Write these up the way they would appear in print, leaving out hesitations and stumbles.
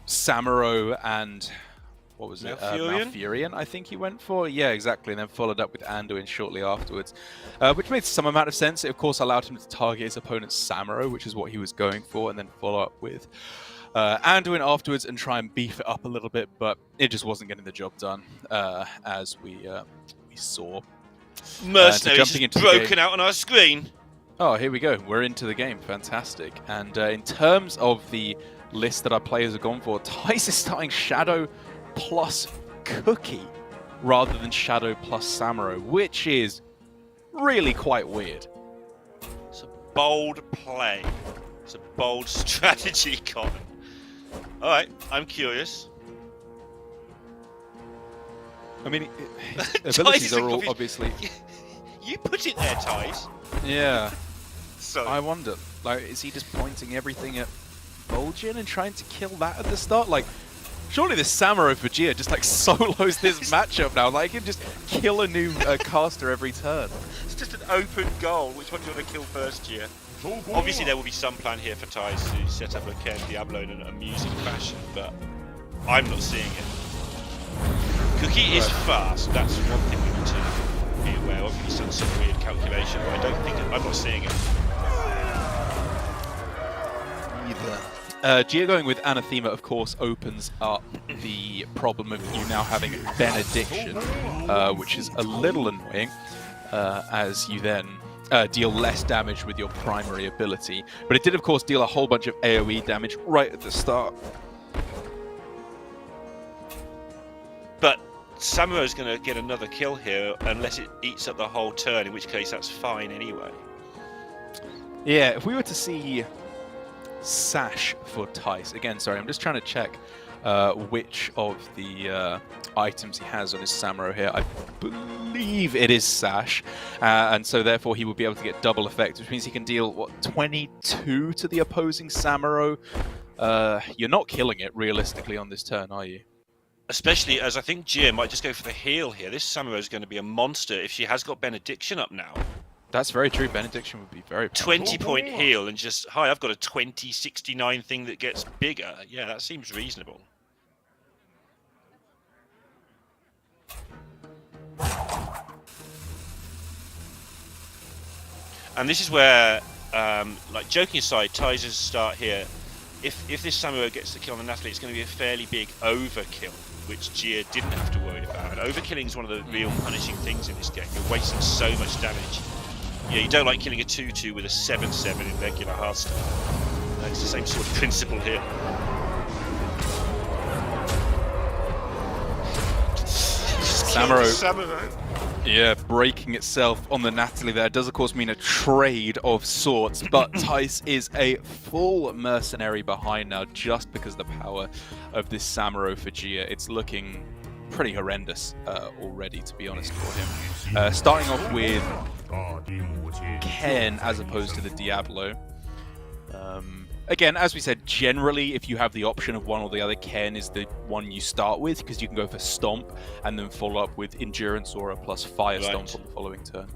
Samuro and what was it? Malfurion? Malfurion, I think he went for. Yeah, exactly. And then followed up with Anduin shortly afterwards, which made some amount of sense. It, of course, allowed him to target his opponent's Samuro, which is what he was going for, and then follow up with Anduin afterwards and try and beef it up a little bit, but it just wasn't getting the job done, as we saw. Mercenaries is broken out on our screen. Oh, here we go. We're into the game. Fantastic. And in terms of the list that our players have gone for, Tice is starting Shadow plus Cookie rather than Shadow plus Samuro, which is really quite weird. It's a bold play. It's a bold strategy, Colin. Alright, I'm curious. I mean, his abilities are all obviously... You put it there, Tice. Yeah. So I wonder, like, is he just pointing everything at Vol'jin and trying to kill that at the start? Like, surely this Samuro Vegeta just like solos this matchup now. Like, he can just kill a new caster every turn. It's just an open goal. Which one do you want to kill first here? Obviously, there will be some plan here for Tice to set up a Ken Diablo in an amusing fashion, but I'm not seeing it. Cookie is fast. That's one thing we need to be aware of. He's done some weird calculation, but I don't think I'm not seeing it. Gia going with Anathema, of course, opens up the problem of you now having Benediction, which is a little annoying, as you then deal less damage with your primary ability. But it did, of course, deal a whole bunch of AoE damage right at the start. But Samuro's going to get another kill here unless it eats up the whole turn, in which case that's fine anyway. Yeah, if we were to see Sash for Tice, again, sorry, I'm just trying to check which of the items he has on his Samuro here. I believe it is Sash, and so therefore he will be able to get double effect, which means he can deal, what, 22 to the opposing Samuro? You're not killing it, realistically, on this turn, are you? Especially as I think Gia might just go for the heal here. This Samuro is going to be a monster if she has got Benediction up now. That's very true. Benediction would be very powerful. 20-point heal and just, hi, I've got a 2069 thing that gets bigger. Yeah, that seems reasonable. And this is where, like, joking aside, Tice's start here. If this Samuro gets the kill on the Natalie, it's going to be a fairly big overkill, which Gia didn't have to worry about. And overkilling is one of the real punishing things in this game. You're wasting so much damage. Yeah, you don't like killing a 2-2 with a 7-7 in regular Hearthstone. It's the same sort of principle here. Samuro. Yeah, breaking itself on the Natalie there does, of course, mean a trade of sorts, but Tice is a full mercenary behind now just because of the power of this Samuro for Gia. It's looking pretty horrendous already, to be honest, for him. Starting off with Ken as opposed to the Diablo. Again, as we said, generally, if you have the option of one or the other, Ken is the one you start with, because you can go for Stomp and then follow up with Endurance Aura plus Fire Stomp on the following turn.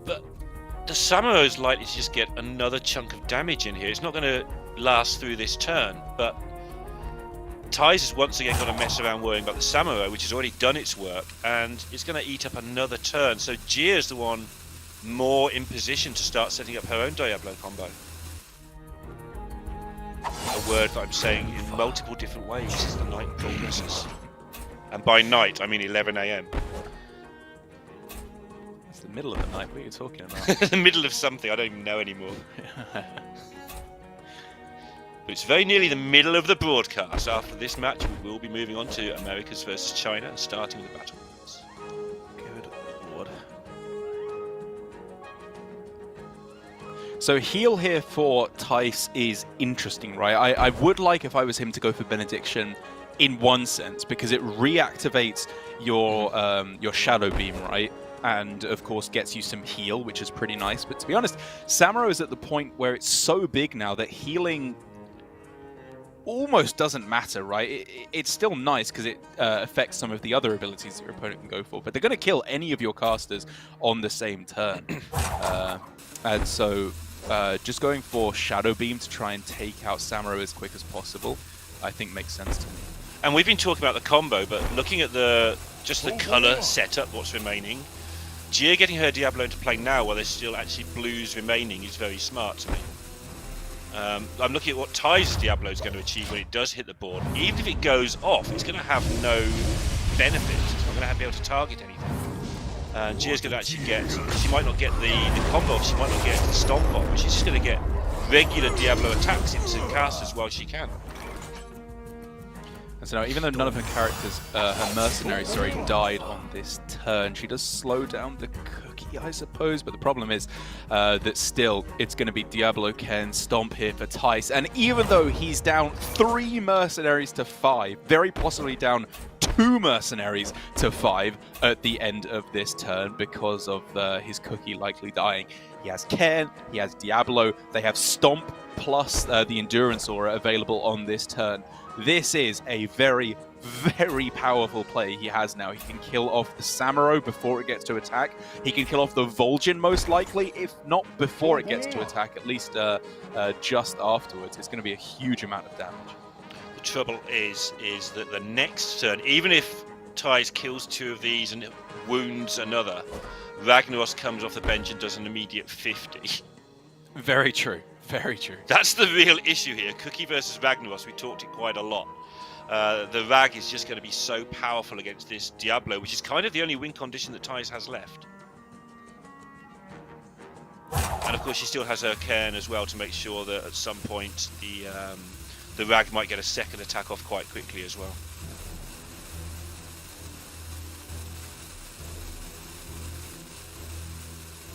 But the Samuro is likely to just get another chunk of damage in here. It's not going to last through this turn, but Tice has once again got to mess around worrying about the Samuro, which has already done its work, and it's going to eat up another turn. So Gia is the one more in position to start setting up her own Diablo combo. A word that I'm saying in multiple different ways as the night progresses. And by night, I mean 11 AM. It's the middle of the night, what are you talking about? The middle of something, I don't even know anymore. But it's very nearly the middle of the broadcast. After this match, we will be moving on to Americas versus China, starting with the battle. Good lord. So heal here for Tice is interesting, right? I would like, if I was him, to go for Benediction in one sense, because it reactivates your Shadow Beam, right? And of course gets you some heal, which is pretty nice. But to be honest, Samuro is at the point where it's so big now that healing almost doesn't matter, right? It's still nice because it affects some of the other abilities that your opponent can go for, but they're going to kill any of your casters on the same turn. And so just going for Shadow Beam to try and take out Samuro as quick as possible, I think makes sense to me. And we've been talking about the combo, but looking at the colour setup, what's remaining, Gia getting her Diablo into play now while there's still actually blues remaining is very smart to me. I'm looking at what Ty's Diablo is going to achieve when it does hit the board. Even if it goes off, it's going to have no benefit. It's not going to be able to target anything. And Gia's going to actually get, she might not get the combo off, she might not get the stomp off, but she's just going to get regular Diablo attacks into casters while she can. And so now, even though none of her characters, her mercenaries, died on this turn, she does slow down the cookie, I suppose. But the problem is that still, it's going to be Diablo Ken Stomp here for Tice. And even though he's down 3 mercenaries to 5, very possibly down 2 mercenaries to 5 at the end of this turn because of his cookie likely dying. He has Ken, he has Diablo, they have Stomp plus the Endurance Aura available on this turn. This is a very, very powerful play he has now. He can kill off the Samuro before it gets to attack. He can kill off the Vol'jin most likely, if not before it gets to attack, at least just afterwards. It's going to be a huge amount of damage. The trouble is that the next turn, even if Ty's kills 2 of these and wounds another, Ragnaros comes off the bench and does an immediate 50. Very true. Very true. That's the real issue here. Cookie versus Ragnaros, we talked it quite a lot. The Rag is just going to be so powerful against this Diablo, which is kind of the only win condition that Ty's has left. And of course she still has her Cairn as well to make sure that at some point the Rag might get a second attack off quite quickly as well.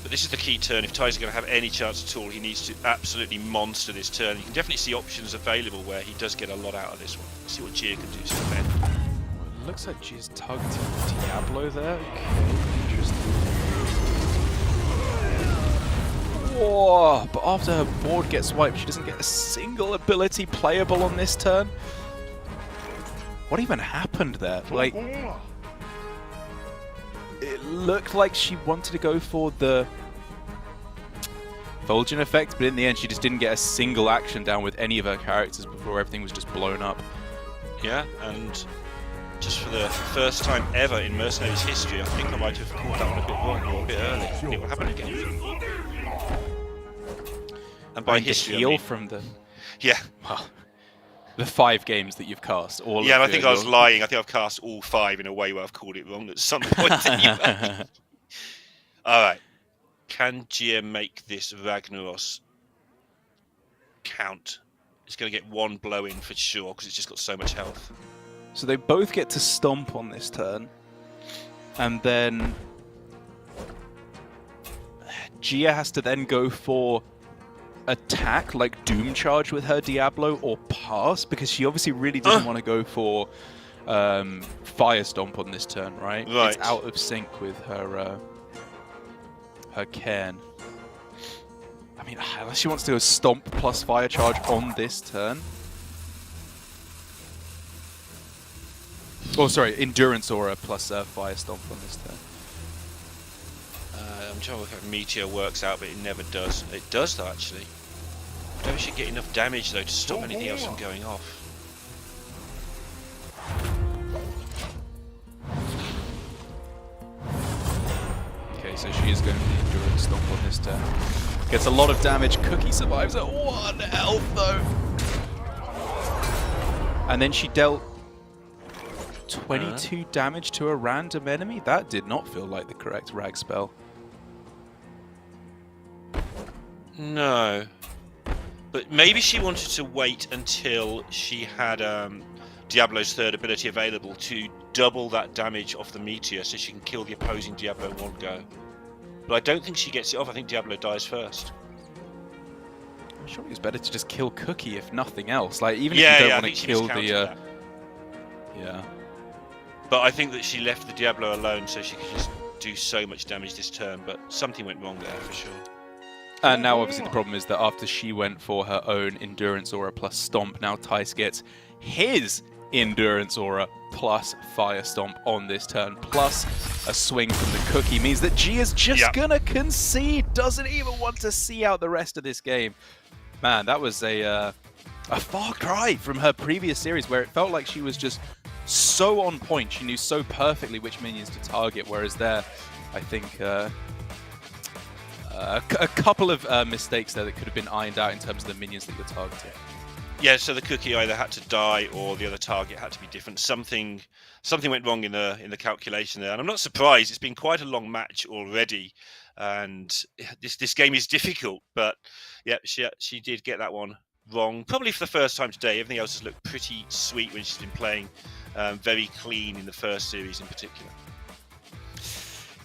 But this is the key turn. If Ty's going to have any chance at all, he needs to absolutely monster this turn. You can definitely see options available where he does get a lot out of this one. Let's see what Gia can do to defend. Well, it looks like Gia's tugged Diablo there. Okay, interesting. Whoa, but after her board gets wiped, she doesn't get a single ability playable on this turn. What even happened there? Like, it looked like she wanted to go for the Vol'jin effect, but in the end she just didn't get a single action down with any of her characters before everything was just blown up. Yeah, and just for the first time ever in Mercenaries history, I think I might have called that one a bit wrong or a bit early. It will happen again. And by history, heal I mean, from the well, the 5 games that you've cast. All yeah, of and I think I was lying. I think I've cast all 5 in a way where I've called it wrong at some point anyway. Alright. Can Gia make this Ragnaros count? It's going to get 1 blow in for sure because it's just got so much health. So they both get to stomp on this turn. And then Gia has to then go for attack, like Doom Charge with her Diablo, or pass, because she obviously really doesn't want to go for Fire Stomp on this turn, right? Right. It's out of sync with her her Cairn. I mean, unless she wants to go Stomp plus Fire Charge on this turn. Oh, sorry, Endurance Aura plus Fire Stomp on this turn. I'm trying to work out if Meteor works out, but it never does. It does though, actually. I don't think she get enough damage though to stop anything else from going off. Okay, so she is going to the Endurance Stomp on this turn. Gets a lot of damage. Cookie survives at 1 health though. And then she dealt 22 damage to a random enemy? That did not feel like the correct Rag spell. No. But maybe she wanted to wait until she had Diablo's 3rd ability available to double that damage off the Meteor so she can kill the opposing Diablo in 1 go. But I don't think she gets it off. I think Diablo dies first. I'm sure it's better to just kill Cookie if nothing else. Like, even if you don't want to kill the... Yeah. But I think that she left the Diablo alone so she could just do so much damage this turn, but something went wrong there for sure. And now obviously the problem is that after she went for her own Endurance Aura plus Stomp, now Tice gets his Endurance Aura plus Fire Stomp on this turn, plus a swing from the Cookie, means that G is just gonna concede, doesn't even want to see out the rest of this game. Man, that was a far cry from her previous series where it felt like she was just so on point. She knew so perfectly which minions to target, whereas there, I think, a couple of mistakes there that could have been ironed out in terms of the minions that you're targeting. Yeah, so the Cookie either had to die or the other target had to be different. Something went wrong in the calculation there, and I'm not surprised. It's been quite a long match already, and this game is difficult. But yeah, she did get that one wrong, probably for the first time today. Everything else has looked pretty sweet when she's been playing, very clean in the first series in particular.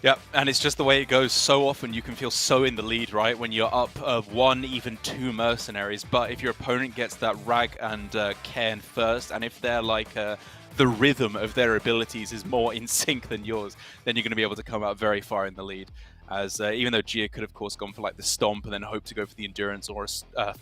Yeah, and it's just the way it goes. So often you can feel so in the lead, right, when you're up 1, even 2 Mercenaries. But if your opponent gets that Rag and Cairn first, and if they're like the rhythm of their abilities is more in sync than yours, then you're going to be able to come out very far in the lead. As even though Gia could, of course, gone for like the Stomp and then hope to go for the Endurance or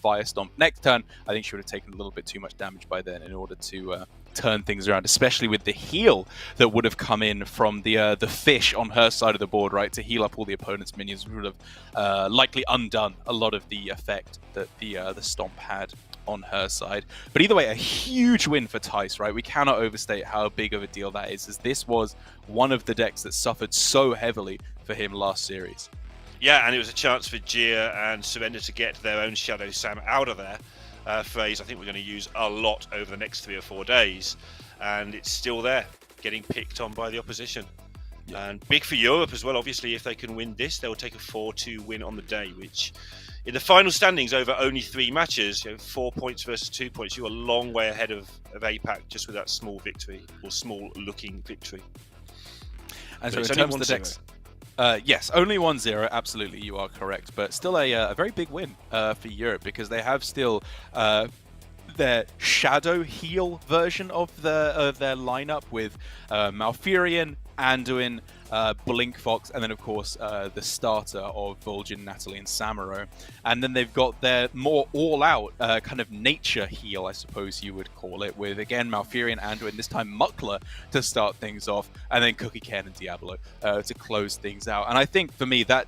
Fire Stomp next turn, I think she would have taken a little bit too much damage by then in order to turn things around, especially with the heal that would have come in from the fish on her side of the board, right, to heal up all the opponent's minions, would have likely undone a lot of the effect that the Stomp had on her side. But either way, a huge win for Tice, right? We cannot overstate how big of a deal that is, as this was one of the decks that suffered so heavily for him last series. Yeah, and it was a chance for Gia and Surrender to get their own Shadow Sam out of there. Phrase I think we're going to use a lot over the next 3 or 4 days, and it's still there, getting picked on by the opposition. Yeah. And big for Europe as well. Obviously, if they can win this, they'll take a 4-2 win on the day, which in the final standings over only 3 matches, 4 points versus 2 points, you're a long way ahead of APAC just with that small victory, or small looking victory. And so in terms of the decks, yes, only 1-0, absolutely, you are correct, but still a very big win for Europe, because they have still their Shadow heal version of their lineup with Malfurion, Anduin, Blink Fox, and then of course the starter of Vol'jin, Natalie, and Samuro. And then they've got their more all-out kind of nature heal, I suppose you would call it, with again Malfurion, Anduin, this time Muckler to start things off, and then Cookie, Cairn, and Diablo to close things out. And I think for me that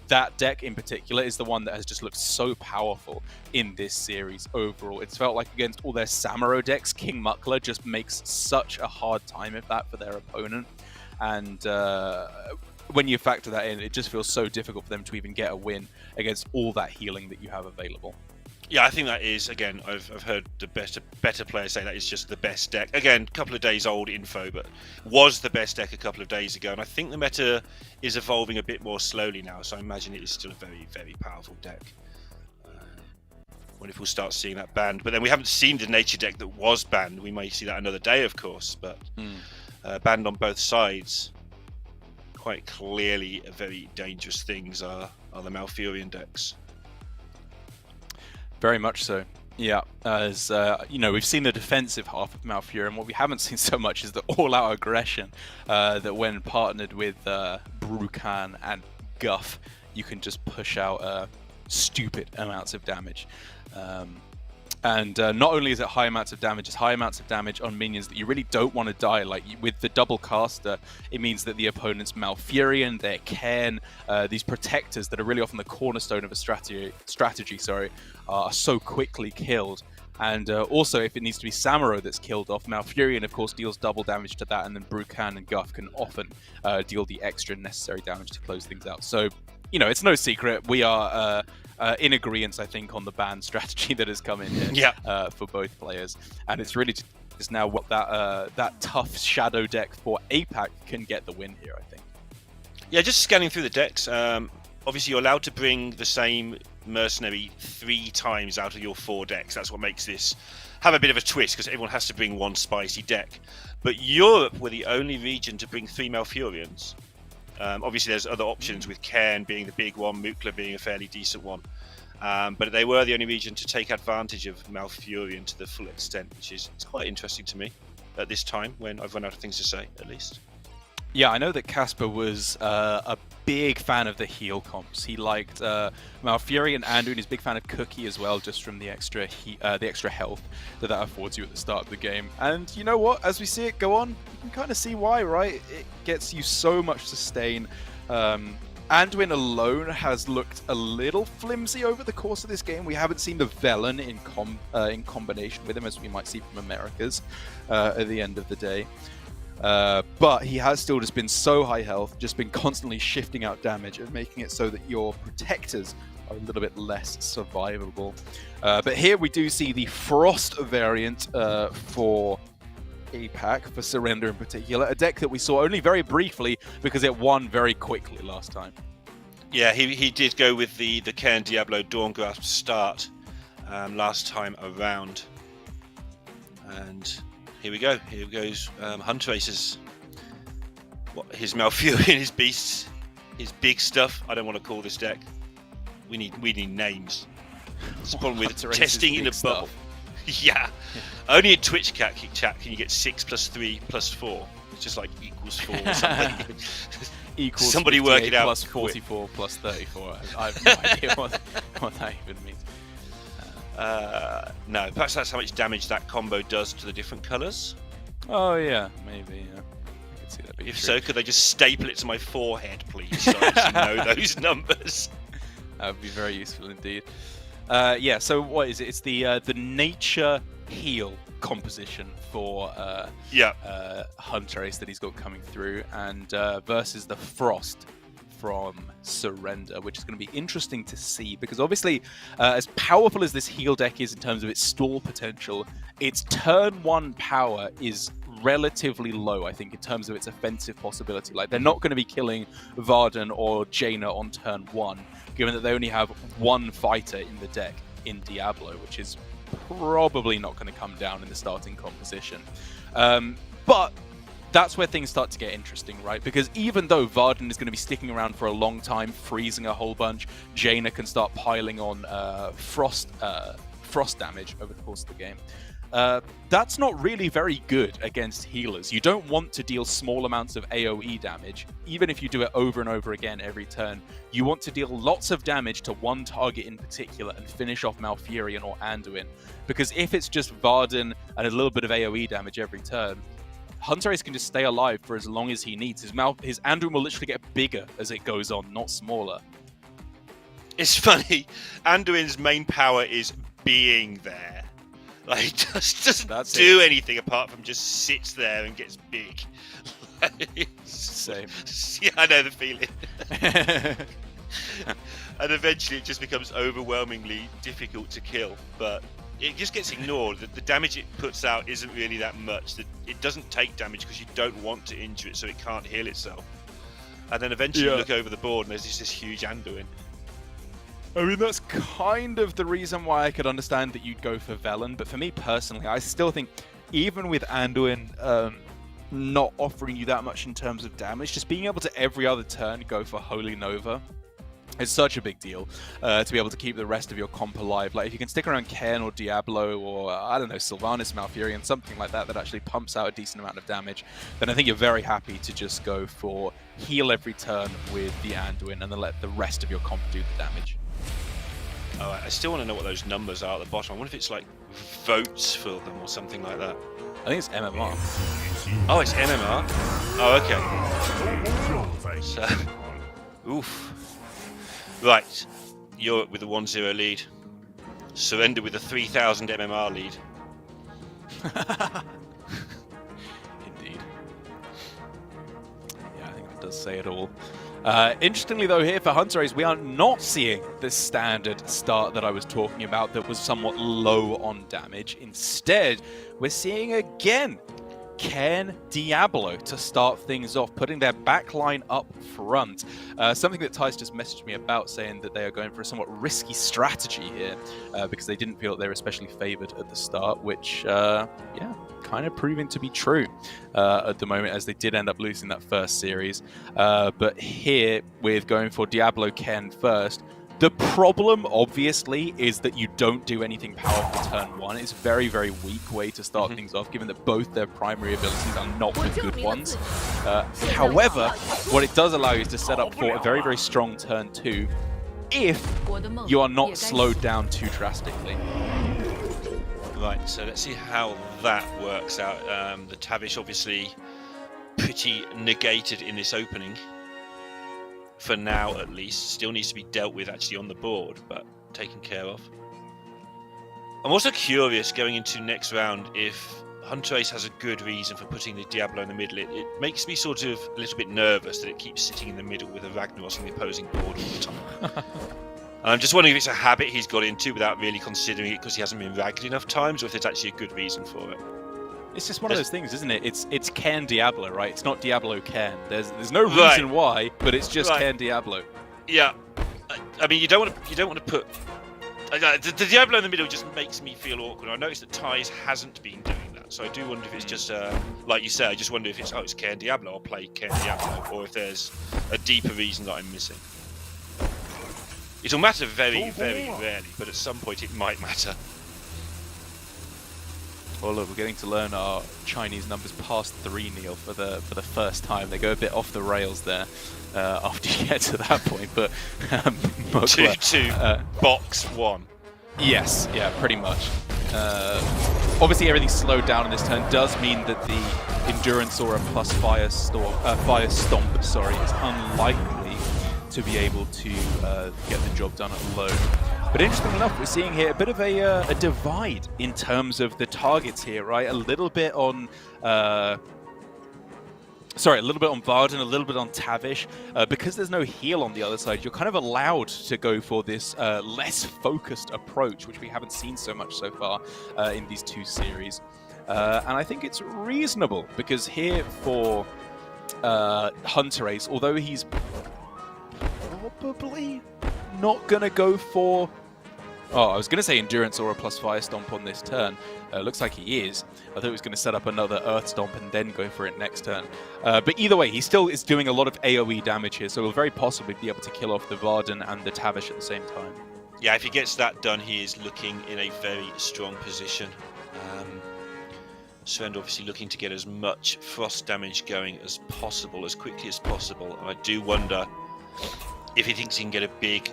that deck in particular is the one that has just looked so powerful in this series overall. It's felt like against all their Samuro decks, King Muckler just makes such a hard time of that for their opponent. And when you factor that in, it just feels so difficult for them to even get a win against all that healing that you have available. Yeah, I think that is, again, I've heard the better players say that is just the best deck. Again, a couple of days old info, but was the best deck a couple of days ago. And I think the meta is evolving a bit more slowly now, so I imagine it is still a very, very powerful deck. What if we'll start seeing that banned? But then we haven't seen the nature deck that was banned. We may see that another day, of course, but banned on both sides. Quite clearly, very dangerous things are the Malfurion decks. Very much so. Yeah, as you know, we've seen the defensive half of Malfurion. What we haven't seen so much is the all-out aggression that, when partnered with Brukan and Guff, you can just push out stupid amounts of damage. And not only is it high amounts of damage, it's high amounts of damage on minions that you really don't want to die. Like with the double caster, it means that the opponent's Malfurion, their Cairn, these protectors that are really often the cornerstone of a strategy, are so quickly killed. And also, if it needs to be Samuro that's killed off, Malfurion, of course, deals double damage to that, and then Brukan and Guff can often deal the extra necessary damage to close things out. So, you know, it's no secret. We are in agreement, I think, on the ban strategy that has come in here for both players. And it's really just now what that tough shadow deck for APAC can get the win here, I think. Yeah, just scanning through the decks. Obviously, you're allowed to bring the same mercenary 3 times out of your 4 decks. That's what makes this have a bit of a twist, because everyone has to bring one spicy deck. But Europe were the only region to bring 3 Malfurions. Obviously, there's other options, with Cairn being the big one, Mukla being a fairly decent one. But they were the only region to take advantage of Malfurion to the full extent, which is quite interesting to me at this time when I've run out of things to say, at least. Yeah, I know that Casper was a big fan of the heal comps. He liked Malfurion and Anduin. He's a big fan of Cookie as well, just from the extra health that affords you at the start of the game. And you know what? As we see it go on, you can kind of see why, right? It gets you so much sustain. Anduin alone has looked a little flimsy over the course of this game. We haven't seen the Velen in combination with him, as we might see from Americas at the end of the day. But he has still just been so high health, just been constantly shifting out damage and making it so that your protectors are a little bit less survivable. But here we do see the Frost variant for APAC, for Surrender in particular, a deck that we saw only very briefly because it won very quickly last time. Yeah, he did go with the Cairn Diablo Dawngrasp start last time around. And here we go. Here goes Hunter Aces. His Malfurion, his beasts, his big stuff. I don't want to call this deck. We need names. It's a problem with testing in a bubble. Yeah. Only in Twitch chat can you get 6 + 3 + 4. It's just like equals 4 or something. Equals somebody work it out. Plus 44 plus 34. I have no idea what that even means. No, perhaps that's how much damage that combo does to the different colours. Oh yeah, maybe. Yeah. I can see that being If true. so, could they just staple it to my forehead, please, so I just know those numbers? That would be very useful indeed. Yeah. So what is it? It's the nature heal composition for Hunter Ace that he's got coming through, and versus the Frost from Surrender, which is going to be interesting to see, because obviously as powerful as this heal deck is in terms of its stall potential, its turn 1 power is relatively low, I think, in terms of its offensive possibility. Like, they're not going to be killing Varden or Jaina on turn 1, given that they only have one fighter in the deck in Diablo, which is probably not going to come down in the starting composition. But that's where things start to get interesting, right? Because even though Varden is going to be sticking around for a long time, freezing a whole bunch, Jaina can start piling on frost damage over the course of the game. That's not really very good against healers. You don't want to deal small amounts of AoE damage, even if you do it over and over again every turn. You want to deal lots of damage to one target in particular and finish off Malfurion or Anduin. Because if it's just Varden and a little bit of AoE damage every turn, Hunter Ace can just stay alive for as long as he needs. His Anduin will literally get bigger as it goes on, not smaller. It's funny. Anduin's main power is being there. Like, he just doesn't do anything apart from just sits there and gets big. Same. Yeah, I know the feeling. And eventually it just becomes overwhelmingly difficult to kill, but it just gets ignored. The damage it puts out isn't really that much. It doesn't take damage because you don't want to injure it, so it can't heal itself. And then eventually you look over the board and there's just this huge Anduin. I mean, that's kind of the reason why I could understand that you'd go for Velen, but for me personally, I still think, even with Anduin not offering you that much in terms of damage, just being able to every other turn go for Holy Nova is such a big deal to be able to keep the rest of your comp alive. Like, if you can stick around Cairn or Diablo or, I don't know, Sylvanas, Malfurion, something like that actually pumps out a decent amount of damage, then I think you're very happy to just go for heal every turn with the Anduin and then let the rest of your comp do the damage. I still want to know what those numbers are at the bottom. I wonder if it's like votes for them or something like that. I think it's MMR. Oh, it's MMR? Oh, okay. So, oof. Right. Europe with a 1-0 lead. Surrender with a 3,000 MMR lead. Indeed. Yeah, I think that does say it all. Interestingly, though, here for Hunter Ace, we are not seeing the standard start that I was talking about that was somewhat low on damage. Instead, we're seeing again Cairn Diablo to start things off, putting their backline up front. Something that Ty's just messaged me about, saying that they are going for a somewhat risky strategy here because they didn't feel that they were especially favored at the start, which, yeah, kind of proving to be true at the moment, as they did end up losing that first series. But here, with going for Diablo Cairn first, The problem, obviously, is that you don't do anything powerful turn 1. It's a very, very weak way to start things off, given that both their primary abilities are not the good ones. However, what it does allow you is to set up for a very, very strong turn 2 if you are not slowed down too drastically. Right, so let's see how that works out. The Tavish obviously pretty negated in this opening. For now, at least. Still needs to be dealt with actually on the board, but taken care of. I'm also curious going into next round if Hunter Ace has a good reason for putting the Diablo in the middle. It makes me sort of a little bit nervous that it keeps sitting in the middle with a Ragnaros on the opposing board all the time. And I'm just wondering if it's a habit he's got into without really considering it because he hasn't been ragged enough times, or if there's actually a good reason for it. It's just one of those things, isn't it? It's Ken Diablo, right? It's not Diablo Ken. There's no reason why, but it's just Ken Diablo. Yeah, I mean you don't want to put the Diablo in the middle. Just makes me feel awkward. I noticed that Ties hasn't been doing that, so I do wonder if it's just like you said. I just wonder if it's Ken Diablo. I'll play Ken Diablo, or if there's a deeper reason that I'm missing. It'll matter very, very rarely, but at some point it might matter. Well, look, we're getting to learn our Chinese numbers past 3, Neil, for the first time. They go a bit off the rails there after you get to that point, but 2-2 box 1. Yes, yeah, pretty much. Obviously, everything slowed down in this turn does mean that the Endurance Aura plus Fire Stomp, is unlikely to be able to get the job done alone. But interestingly enough, we're seeing here a bit of a divide in terms of the targets here, right? A little bit on, a little bit on Varden, a little bit on Tavish. Because there's no heal on the other side, you're kind of allowed to go for this less focused approach, which we haven't seen so much so far in these 2 series. And I think it's reasonable, because here for Hunter Ace, although he's probably not going to go for... Oh, I was going to say Endurance Aura plus Fire Stomp on this turn. Looks like he is. I thought he was going to set up another Earth Stomp and then go for it next turn. But either way, he still is doing a lot of AoE damage here, so he'll very possibly be able to kill off the Varden and the Tavish at the same time. Yeah, if he gets that done, he is looking in a very strong position. Sven obviously looking to get as much frost damage going as possible, as quickly as possible. And I do wonder if he thinks he can get a big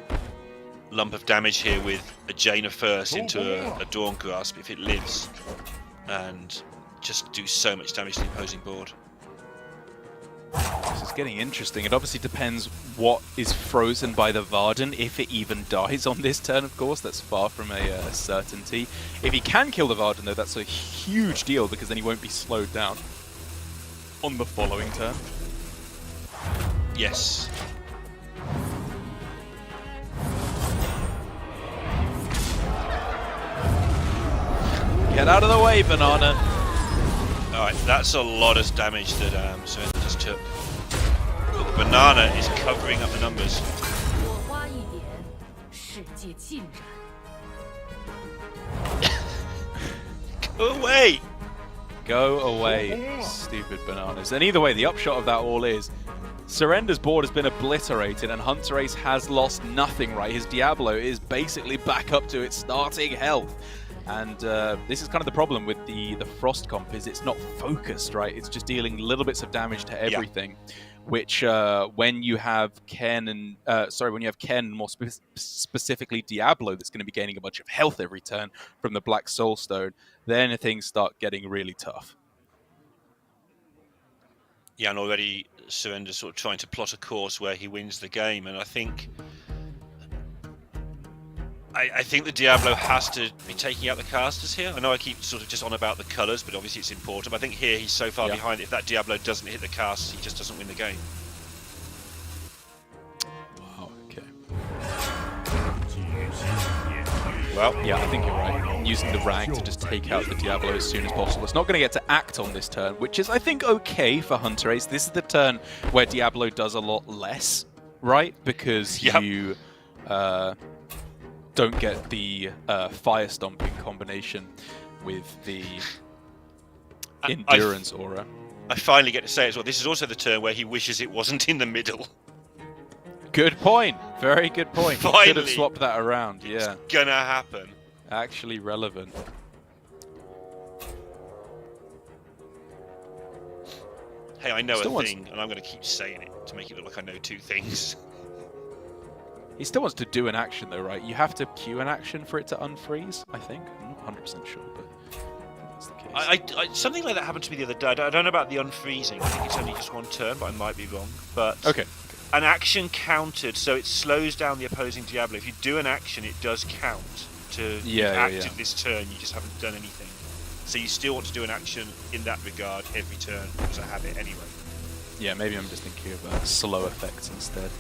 lump of damage here with a Jaina first into a Dawn Grasp if it lives, and just do so much damage to the opposing board. This is getting interesting. It obviously depends what is frozen by the Varden, if it even dies on this turn, of course. That's far from a certainty. If he can kill the Varden, though, that's a huge deal, because then he won't be slowed down on the following turn. Yes. Get out of the way, Banana! Alright, that's a lot of damage that Sven just took. But the Banana is covering up the numbers. Go away! Go away, stupid bananas. And either way, the upshot of that all is Surrender's board has been obliterated and Hunter Ace has lost nothing, right? His Diablo is basically back up to its starting health. And this is kind of the problem with the Frost comp, is it's not focused, right? It's just dealing little bits of damage to everything, which when you have Ken and more specifically Diablo, that's going to be gaining a bunch of health every turn from the Black Soul Stone, then things start getting really tough. Yeah, and already Surrender's sort of trying to plot a course where he wins the game, and I think the Diablo has to be taking out the casters here. I know I keep sort of just on about the colours, but obviously it's important. But I think here he's so far behind, if that Diablo doesn't hit the casters, he just doesn't win the game. Wow, okay. Well, yeah, I think you're right. Using the rag to just take out the Diablo as soon as possible. It's not going to get to act on this turn, which is, I think, okay for Hunter Ace. This is the turn where Diablo does a lot less, right? Because you don't get the Fire Stomping combination with the Endurance Aura. I finally get to say as well, this is also the turn where he wishes it wasn't in the middle. Good point. Very good point. Finally, Should have swapped that around. Yeah. It's gonna happen. Actually relevant. Hey, I know Still a thing, and I'm gonna keep saying it to make it look like I know two things. He still wants to do an action though, right? You have to queue an action for it to unfreeze, I think. I'm not 100% sure, but that's the case. Something like that happened to me the other day. I don't know about the unfreezing. I think it's only just one turn, but I might be wrong. But Okay. An action countered, so it slows down the opposing Diablo. If you do an action, it does count to you've acted this turn. You just haven't done anything. So you still want to do an action in that regard every turn as a habit anyway. Yeah, maybe I'm just thinking of slow effects instead.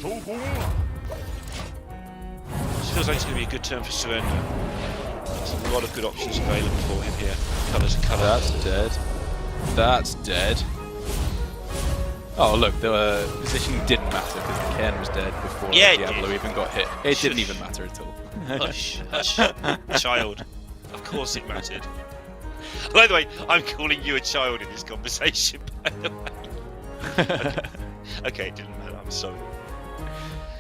This feels like it's going to be a good turn for Surrender. There's a lot of good options available for him here. Colours and colours. That's dead. That's dead. Oh look, the positioning didn't matter because the Cairn was dead before Diablo even got hit. It didn't even matter at all. Hush, hush, child. Of course it mattered. By the way, I'm calling you a child in this conversation, by the way. Okay, it didn't matter, I'm sorry.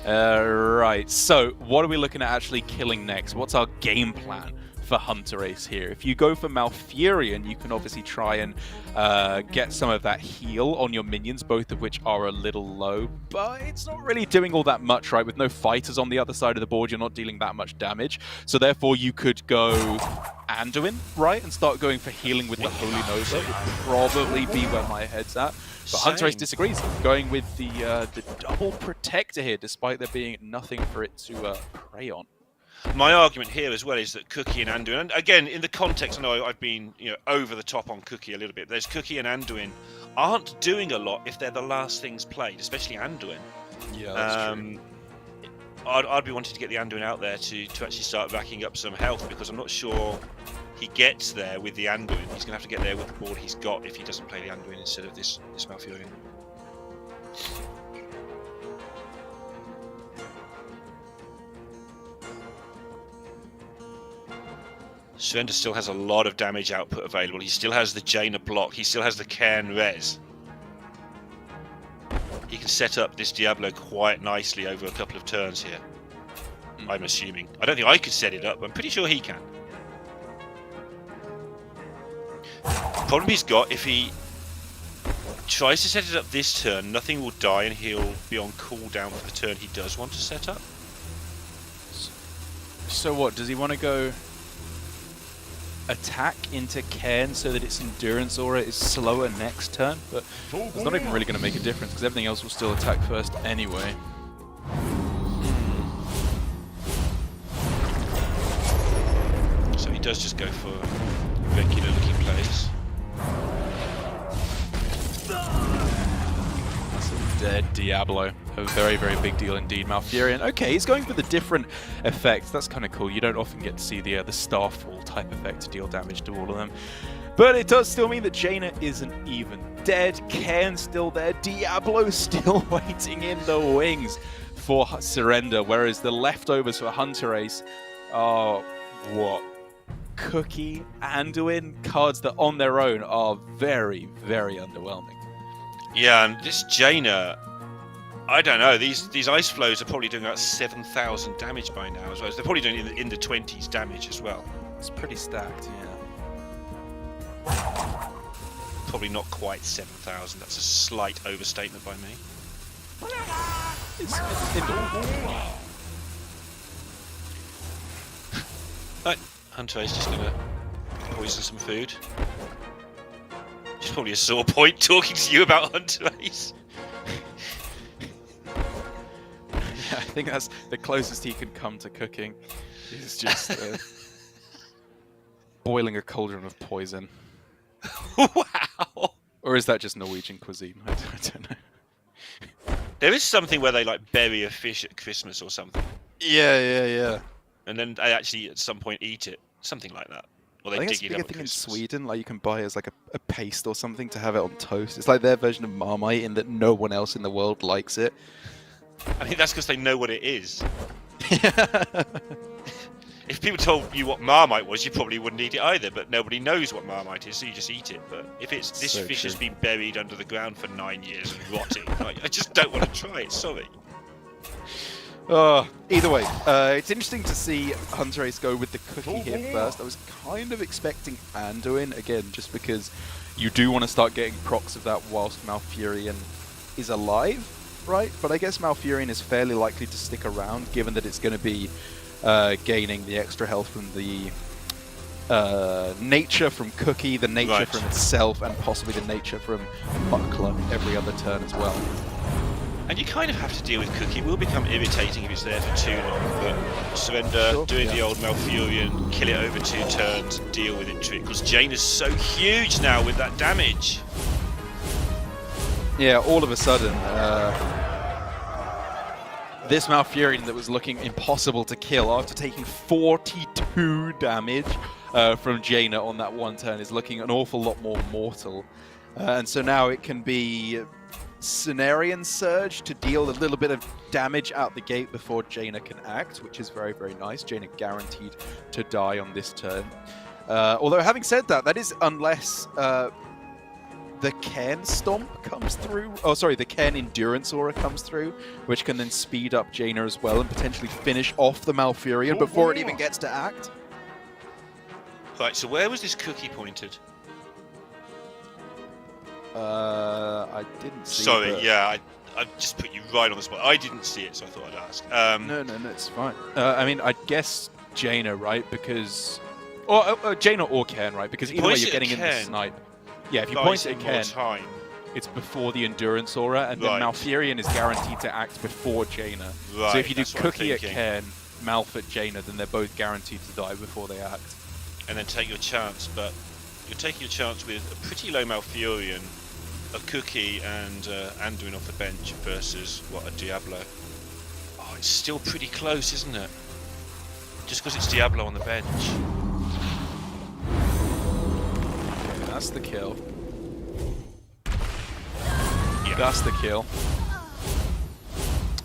Right, so what are we looking at actually killing next? What's our game plan for Hunter Ace here? If you go for Malfurion, you can obviously try and get some of that heal on your minions, both of which are a little low, but it's not really doing all that much, right? With no fighters on the other side of the board, you're not dealing that much damage. So therefore, you could go Anduin, right? And start going for healing with the Holy Nova. Would probably be where my head's at. But Hunter Ace disagrees, going with the double protector here, despite there being nothing for it to prey on. My argument here as well is that Cookie and Anduin, and again, in the context, I know I've been over the top on Cookie a little bit. There's Cookie and Anduin aren't doing a lot if they're the last things played, especially Anduin. Yeah, that's true. I'd be wanting to get the Anduin out there to actually start racking up some health, because I'm not sure he gets there with the Anduin. He's going to have to get there with the board he's got if he doesn't play the Anduin instead of this Malfurion. Surrender still has a lot of damage output available. He still has the Jaina block. He still has the Cairn res. He can set up this Diablo quite nicely over a couple of turns here. I'm assuming. I don't think I could set it up, but I'm pretty sure he can. Problem he's got, if he tries to set it up this turn, nothing will die and he'll be on cooldown for the turn he does want to set up. So what, does he want to go attack into Cairn so that its endurance aura is slower next turn? But it's not even really going to make a difference because everything else will still attack first anyway. So he does just go for regular looking plays. That's a dead Diablo. A very, very big deal indeed. Malfurion. Okay, he's going for the different effects. That's kind of cool. You don't often get to see the Starfall type effect to deal damage to all of them. But it does still mean that Jaina isn't even dead. Cairn's still there. Diablo's still waiting in the wings for Surrender. Whereas the leftovers for Hunter Ace are what? Cookie, Anduin, cards that on their own are very, very underwhelming. Yeah, and this Jaina, I don't know, these ice flows are probably doing about 7,000 damage by now as well. They're probably doing in the 20s damage as well. It's pretty stacked, yeah. Probably not quite 7,000. That's a slight overstatement by me. Right, Hunter is just going to poison some food. It's probably a sore point talking to you about Hunter Ace. Yeah, I think that's the closest he can come to cooking. He's just boiling a cauldron of poison. Wow! Or is that just Norwegian cuisine? I don't know. There is something where they like bury a fish at Christmas or something. Yeah. And then they actually at some point eat it. Something like that. Or they I think dig it's a it big up thing at in Christmas. Sweden. Like you can buy as like a paste or something to have it on toast. It's like their version of Marmite in that no one else in the world likes it. I think that's because they know what it is. If if people told you what Marmite was, you probably wouldn't eat it either. But nobody knows what Marmite is, so you just eat it. But if it's this So fish true. has been buried under the ground for 9 years and rotting, like, I just don't want to try it. Sorry. Either way, it's interesting to see Hunter Ace go with the cookie here first. I was kind of expecting Anduin, again, just because you do want to start getting procs of that whilst Malfurion is alive, right? But I guess Malfurion is fairly likely to stick around, given that it's going to be gaining the extra health from the nature from Cookie, the nature from itself, and possibly the nature from Buckler every other turn as well. And you kind of have to deal with Cookie. It will become irritating if it's there for too long, but surrender, doing the old Malfurion, kill it over 2 turns, deal with it trick. Because Jane is so huge now with that damage. Yeah, all of a sudden, this Malfurion that was looking impossible to kill after taking 42 damage from Jaina on that one turn is looking an awful lot more mortal. And so now it can be Cenarian Surge to deal a little bit of damage out the gate before Jaina can act, which is very, very nice. Jaina guaranteed to die on this turn. Although, having said that, that is unless the Cairn Stomp comes through. Oh, sorry, the Cairn Endurance Aura comes through, which can then speed up Jaina as well and potentially finish off the Malfurion before it even gets to act. Right, so where was this Cookie pointed? I didn't see. Sorry, but... yeah, I just put you right on the spot. I didn't see it, so I thought I'd ask. No, it's fine. I mean, I guess Jaina, right? Because... Or Jaina or Cairn, right? Because either way, you're getting in the snipe. Yeah, if you point at Cairn, it's before the Endurance Aura, and then Malfurion is guaranteed to act before Jaina. Right, so if you do Cookie at Cairn, Malf at Jaina, then they're both guaranteed to die before they act. And then take your chance, but you're taking your chance with a pretty low Malfurion, a Cookie, and Anduin off the bench versus, a Diablo. Oh, it's still pretty close, isn't it? Just because it's Diablo on the bench. Okay, that's the kill. Yeah. That's the kill.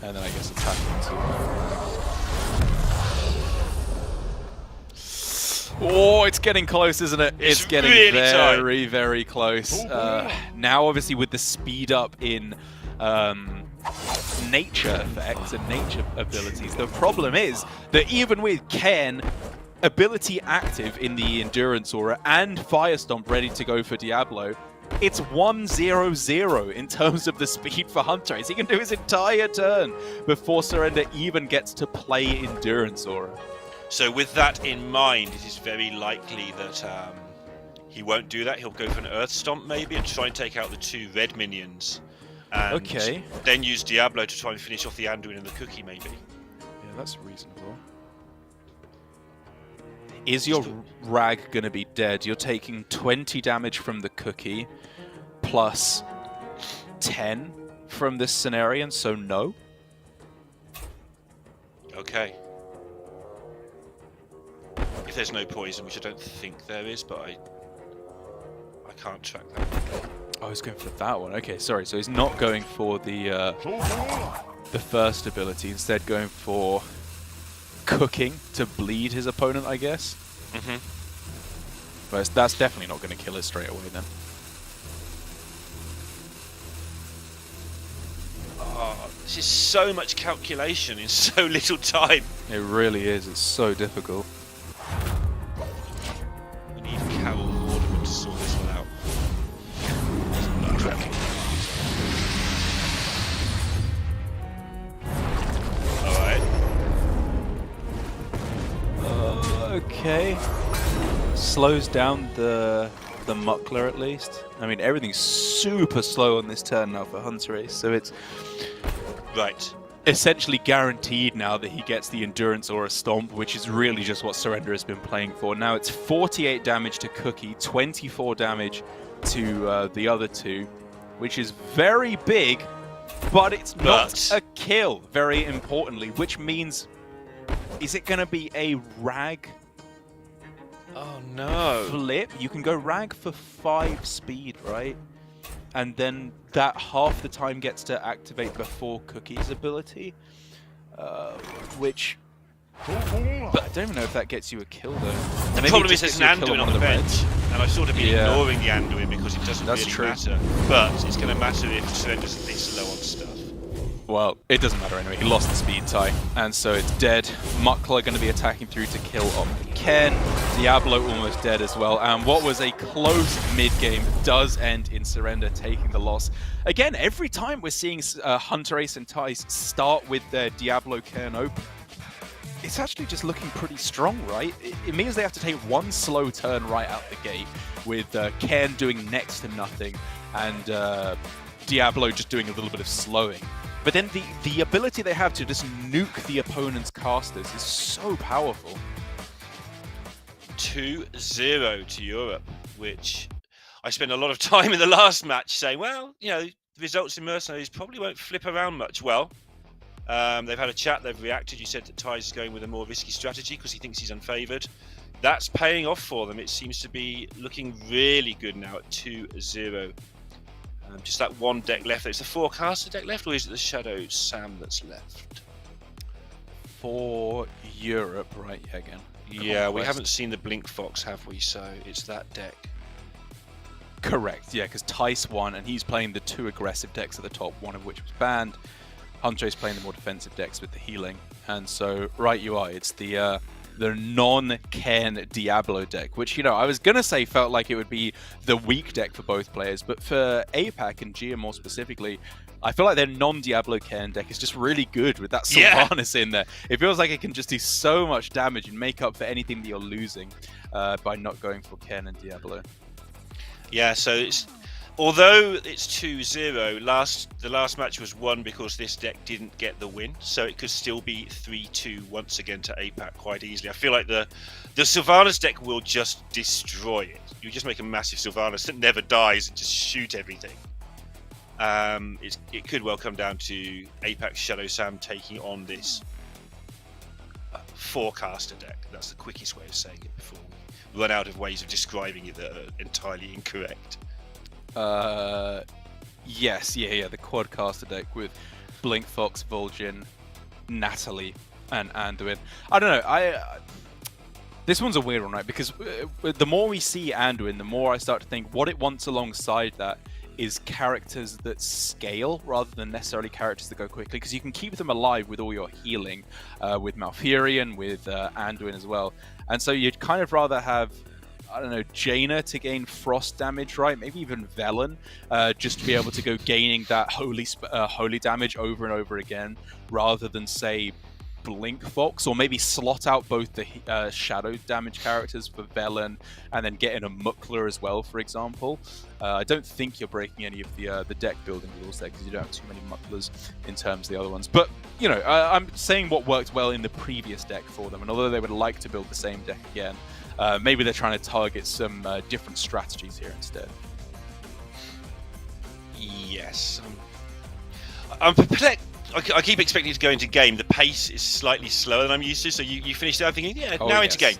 And then I guess attacking too. Oh, it's getting close, isn't it? It's getting really very, very close. Now, obviously, with the speed up in nature effects and nature abilities, the problem is that even with Cairn ability active in the Endurance Aura and Fire Stomp ready to go for Diablo, it's 1-0-0 in terms of the speed for Hunter Ace. He can do his entire turn before Surrender even gets to play Endurance Aura. So with that in mind, it is very likely that he won't do that. He'll go for an Earth Stomp maybe and try and take out the 2 red minions. And then use Diablo to try and finish off the Anduin and the Cookie maybe. Yeah, that's reasonable. Is your Rag going to be dead? You're taking 20 damage from the Cookie plus 10 from this Cenarian, so no. Okay. If there's no poison, which I don't think there is, but I can't track that. Oh, he's going for that one. Okay, sorry. So he's not going for the first ability. Instead, going for cooking to bleed his opponent, I guess. But that's definitely not going to kill it straight away then. Oh, this is so much calculation in so little time. It really is. It's so difficult. We need Carol Vorderman to sort this one out. Alright. Okay. Slows down the Muckler at least. I mean, everything's super slow on this turn now for Hunter Ace, so it's essentially guaranteed now that he gets the Endurance or a Stomp, which is really just what Surrender has been playing for. Now it's 48 damage to Cookie, 24 damage to the other 2, which is very big, but it's not a kill, very importantly, which means, is it going to be a Rag? Oh no. Flip? You can go Rag for 5 speed, right? And then that half the time gets to activate before Cookie's ability, which But I don't even know if that gets you a kill though. The Maybe problem it is just there's gets an you a kill Anduin on the one of bench, reds. and I've sort of been Yeah. ignoring the Anduin because it doesn't That's really true. matter. But it's going to matter if Surrender's this low on stuff. Well, it doesn't matter anyway. He lost the speed tie, and so it's dead. Muckler going to be attacking through to kill off Ken. Diablo almost dead as well. And what was a close mid-game does end in Surrender taking the loss. Again, every time we're seeing Hunter Ace and Tice start with their Diablo Ken open, it's actually just looking pretty strong, right? It means they have to take one slow turn right out the gate, with Ken doing next to nothing, and Diablo just doing a little bit of slowing. But then the ability they have to just nuke the opponent's casters is so powerful. 2-0 to Europe, which I spent a lot of time in the last match saying, well, you know, the results in Mercenaries probably won't flip around much. Well, they've had a chat, they've reacted. You said that Ty's is going with a more risky strategy because he thinks he's unfavoured. That's paying off for them. It seems to be looking really good now at 2-0. Just that one deck left. Is the forecaster deck left, or is it the Shadow Sam that's left? For Europe, right? Yeah, again. Yeah, we haven't seen the Blink Fox, have we? So it's that deck. Correct, yeah, because Tice won, and he's playing the two aggressive decks at the top, one of which was banned. Hunter is playing the more defensive decks with the healing. And so, right you are, it's the non-Ken Diablo deck, which, you know, I was going to say felt like it would be the weak deck for both players, but for APAC and Gia more specifically, I feel like their non-Diablo Ken deck is just really good with that Sylvanas in there. It feels like it can just do so much damage and make up for anything that you're losing by not going for Ken and Diablo. Yeah, so it's... Although it's 2-0, the last match was won because this deck didn't get the win, so it could still be 3-2 once again to APAC quite easily. I feel like the Sylvanas deck will just destroy it. You just make a massive Sylvanas that never dies and just shoot everything. It could well come down to APAC Shadow Sam taking on this forecaster deck. That's the quickest way of saying it before we run out of ways of describing it that are entirely incorrect. Yes, the quadcaster deck with Blink Fox, Vol'jin, Natalie, and Anduin. I don't know. This one's a weird one, right? Because the more we see Anduin, the more I start to think what it wants alongside that is characters that scale rather than necessarily characters that go quickly, because you can keep them alive with all your healing, with Malfurion, with Anduin as well. And so you'd kind of rather have, I don't know, Jaina to gain frost damage, right? Maybe even Velen, just to be able to go gaining that holy damage over and over again, rather than, say, Blink Fox, or maybe slot out both the shadow damage characters for Velen and then get in a Muckler as well, for example. I don't think you're breaking any of the deck building rules there, because you don't have too many Mucklers in terms of the other ones. But, you know, I'm saying what worked well in the previous deck for them, and although they would like to build the same deck again, maybe they're trying to target some different strategies here instead. Yes. I'm perplexed. I keep expecting it to go into game. The pace is slightly slower than I'm used to, so you finished it, I'm thinking, into game.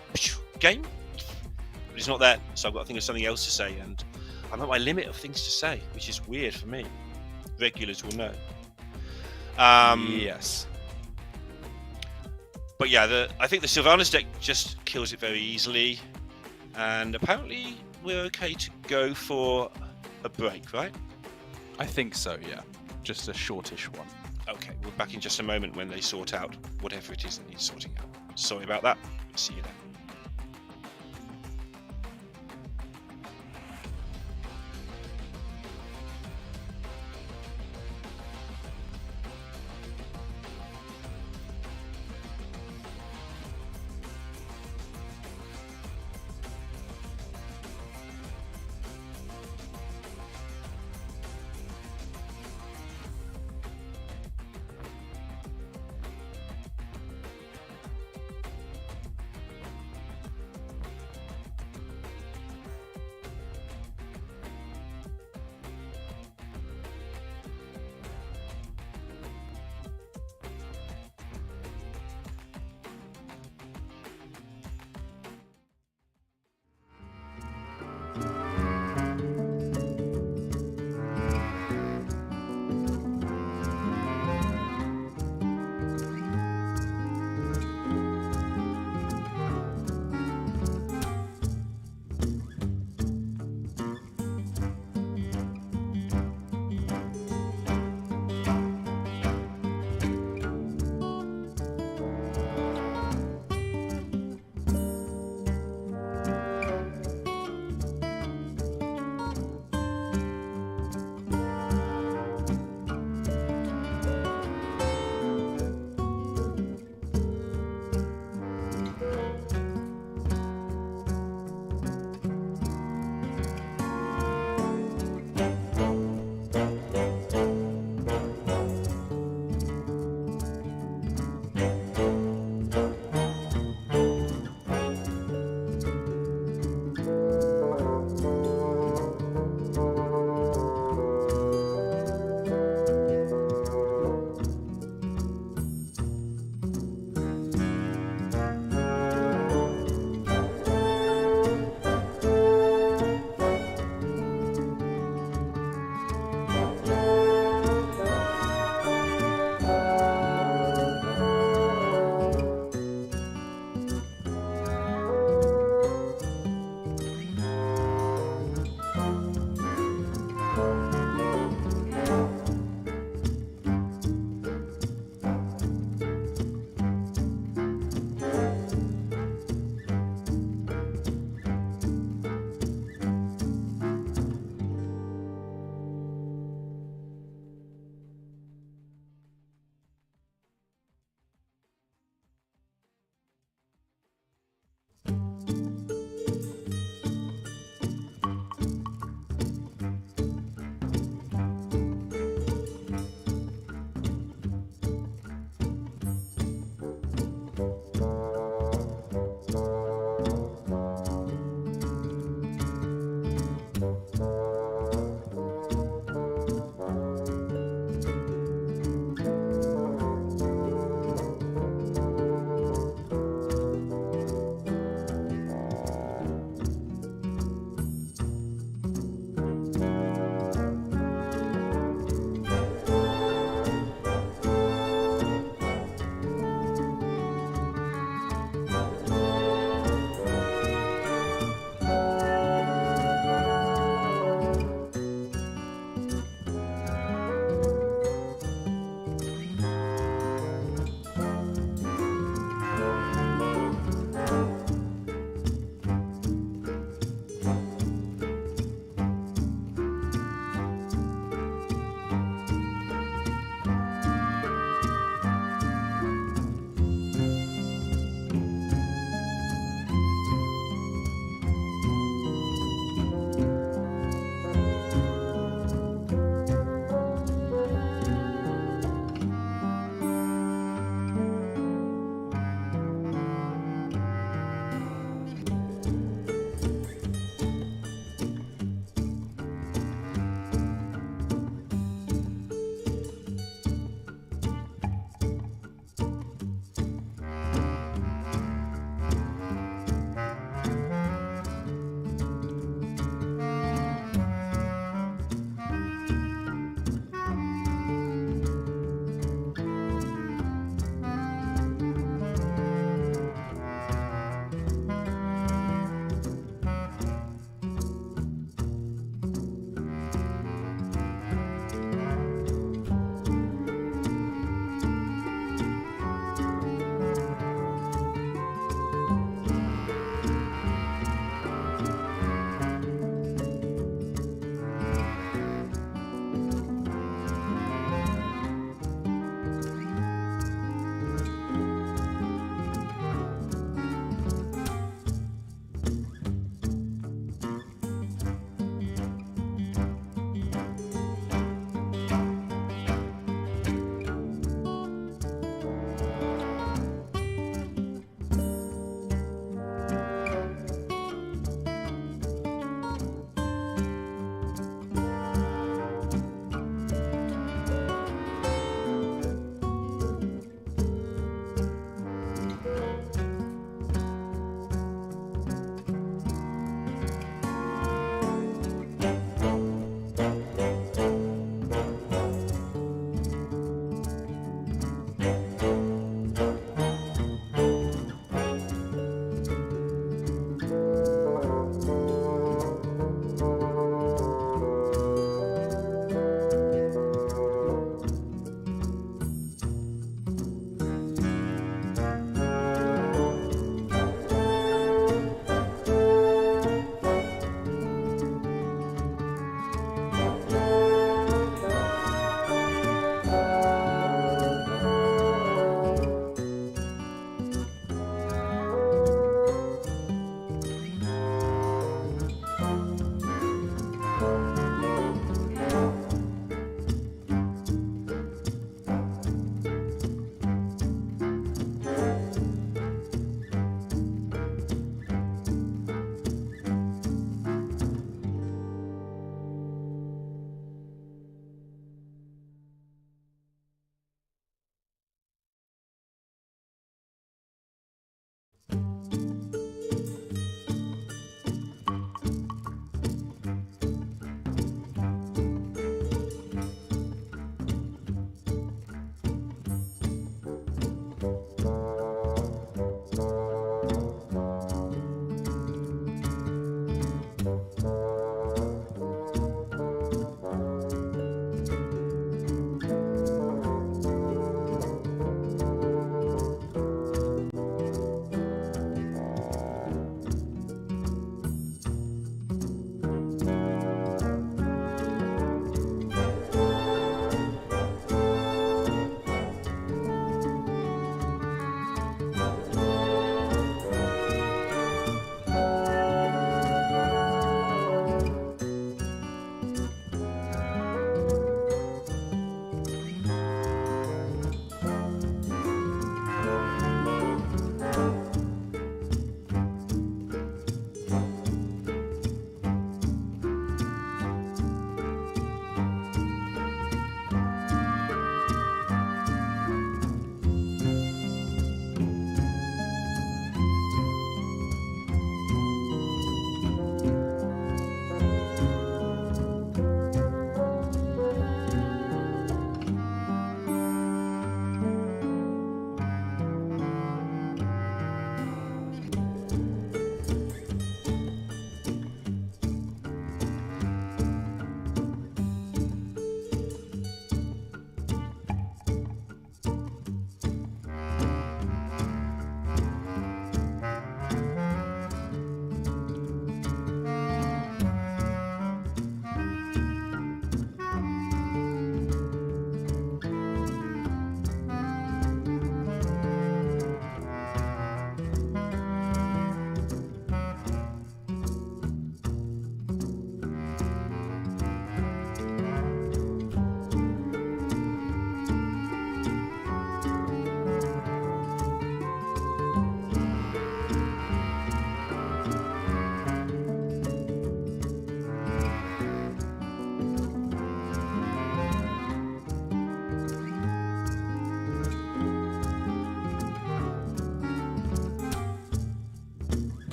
Game? But it's not that, so I've got to think of something else to say, and I'm at my limit of things to say, which is weird for me. Regulars will know. Yes. But yeah, I think the Sylvanas deck just kills it very easily, and apparently we're okay to go for a break, right? I think so, yeah. Just a shortish one. Okay, we're back in just a moment when they sort out whatever it is that needs sorting out. Sorry about that. See you then.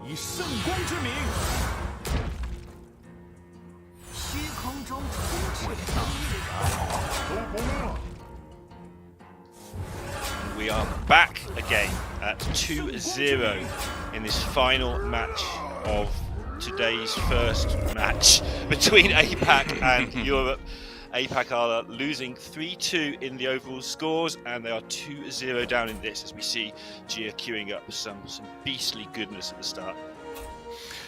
以圣光之名，虚空中充斥着收工了。 We are back again at 2-0 in this final match of today's first match between APAC and Europe. APAC are losing 3-2 in the overall scores, and they are 2-0 down in this as we see Gia queuing up some beastly goodness at the start.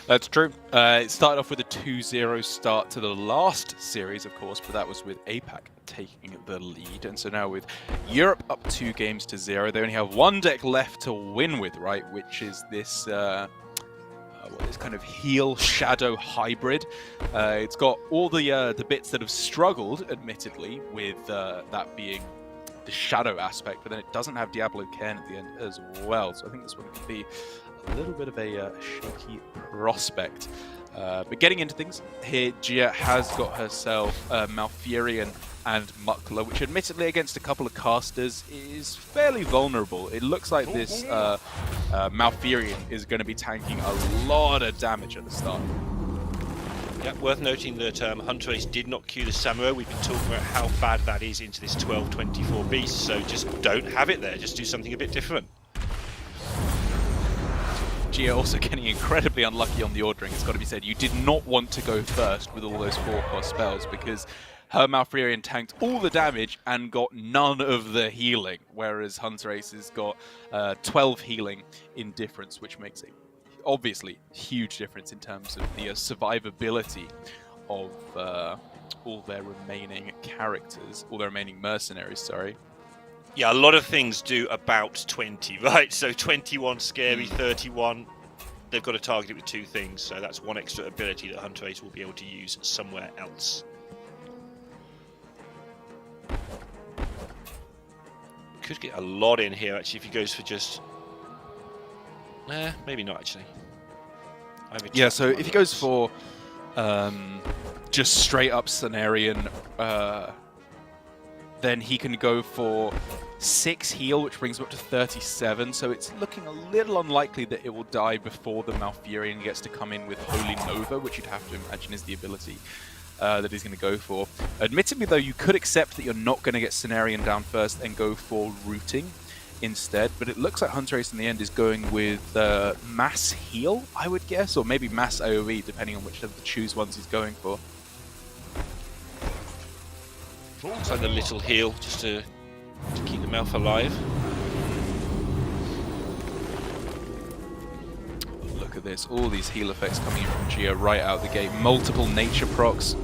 That's true. It started off with a 2-0 start to the last series, of course, but that was with APAC taking the lead. And so now with Europe up 2 games to 0, they only have one deck left to win with, right? Which is this this kind of heal shadow hybrid. It's got all the bits that have struggled, admittedly, with that being the shadow aspect, but then it doesn't have Diablo Cairn at the end as well. So I think this one could be a little bit of a shaky prospect. But getting into things here, Gia has got herself Malfurion and Muckler, which admittedly against a couple of casters is fairly vulnerable. It looks like this Malfurion is going to be tanking a lot of damage at the start. Yeah, worth noting that Hunter Ace did not queue the Samurai. We've been talking about how bad that is into this 12-24 beast, so just don't have it there, just do something a bit different. Gia also getting incredibly unlucky on the ordering. It's got to be said, you did not want to go first with all those 4-cost spells because her Malfurion tanked all the damage and got none of the healing, whereas Hunter Ace has got 12 healing in difference, which makes a obviously huge difference in terms of the survivability of all their remaining characters, all their remaining mercenaries, sorry. Yeah, a lot of things do about 20, right? So 21 scary, 31, they've got to target it with 2 things, so that's one extra ability that Hunter Ace will be able to use somewhere else. Could get a lot in here, actually, if he goes for just... maybe not, actually. Yeah, so if he goes for just straight up Cenarian, then he can go for 6 heal, which brings him up to 37, so it's looking a little unlikely that it will die before the Malfurion gets to come in with Holy Nova, which you'd have to imagine is the ability that he's going to go for. Admittedly, though, you could accept that you're not going to get Cenarian down first and go for Rooting instead, but it looks like Hunter Ace in the end is going with Mass Heal, I would guess, or maybe Mass AoE, depending on which of the choose ones he's going for. Looks like the little heal, just to keep the mouth alive. Look at this, all these heal effects coming in from Gia right out the gate. Multiple nature procs.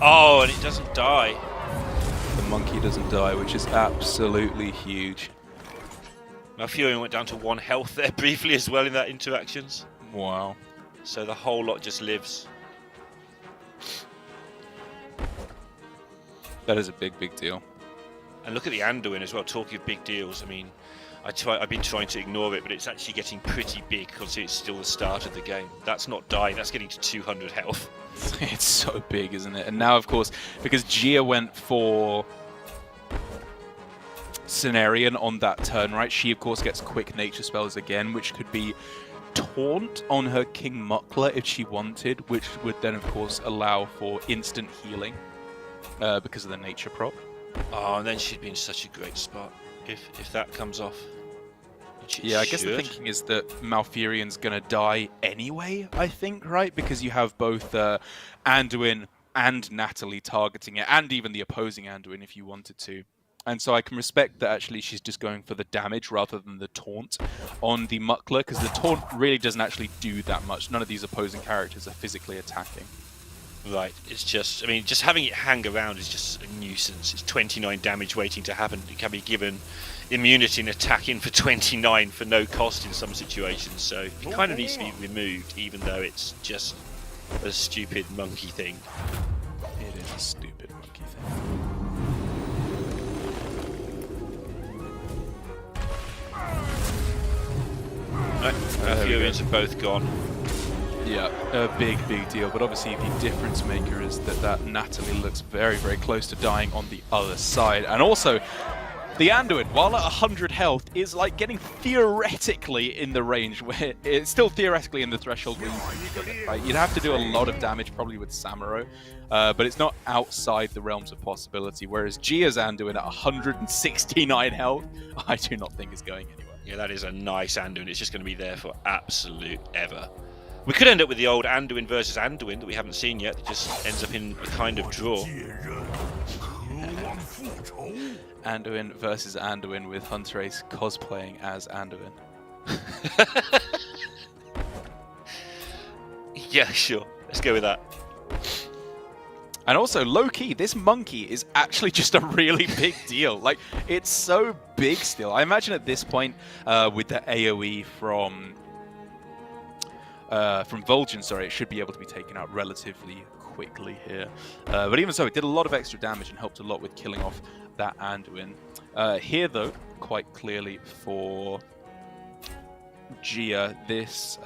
Oh, and it doesn't die. The monkey doesn't die, which is absolutely huge. Malfurion went down to 1 health there briefly as well in that interactions. Wow. So the whole lot just lives. That is a big, big deal. And look at the Anduin as well, talking of big deals. I mean, I've been trying to ignore it, but it's actually getting pretty big because it's still the start of the game. That's not dying, that's getting to 200 health. It's so big, isn't it? And now, of course, because Gia went for Cenarian on that turn, right? She, of course, gets quick nature spells again, which could be Taunt on her King Muckler if she wanted, which would then, of course, allow for instant healing because of the nature prop. Oh, and then she'd be in such a great spot if that comes off. Yeah, I guess the thinking is that Malfurion's going to die anyway, I think, right? Because you have both Anduin and Natalie targeting it, and even the opposing Anduin if you wanted to. And so I can respect that actually she's just going for the damage rather than the taunt on the Muckler, because the taunt really doesn't actually do that much. None of these opposing characters are physically attacking. Right, it's just, I mean, just having it hang around is just a nuisance. It's 29 damage waiting to happen. It can be given immunity and attacking for 29 for no cost in some situations, so it kind of needs to be removed, even though it's just a stupid monkey thing. It is a stupid monkey thing. Right, Furions are both gone. Yeah, a big, big deal. But obviously the difference maker is that Natalie looks very, very close to dying on the other side. And also, The Anduin, while at 100 health, is like getting theoretically in the range where it's still theoretically in the threshold where you can kill it, right? You'd have to do a lot of damage probably with Samuro, but it's not outside the realms of possibility. Whereas Gia's Anduin at 169 health, I do not think is going anywhere. Yeah, that is a nice Anduin. It's just going to be there for absolute ever. We could end up with the old Anduin versus Anduin that we haven't seen yet. That just ends up in a kind of draw. Anduin versus Anduin with Hunter-Ace cosplaying as Anduin. Yeah, sure. Let's go with that. And also, low-key, this monkey is actually just a really big deal. Like, it's so big still. I imagine at this point, with the AoE from Vol'jin, sorry, it should be able to be taken out relatively quickly here. But even so, it did a lot of extra damage and helped a lot with killing off that Anduin. Here, though, quite clearly for Gia, this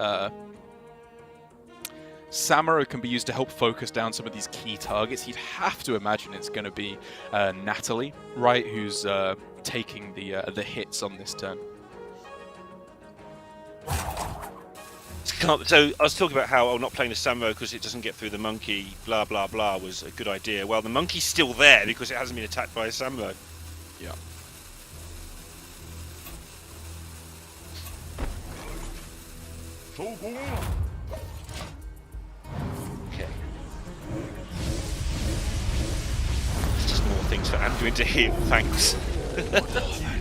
Samuro can be used to help focus down some of these key targets. You'd have to imagine it's going to be Natalie, right, who's taking the hits on this turn. So I was talking about how not playing the Samuro because it doesn't get through the monkey, blah blah blah, was a good idea. Well, the monkey's still there because it hasn't been attacked by a Samuro. Yeah. Okay. It's just more things for Anduin to heal, thanks.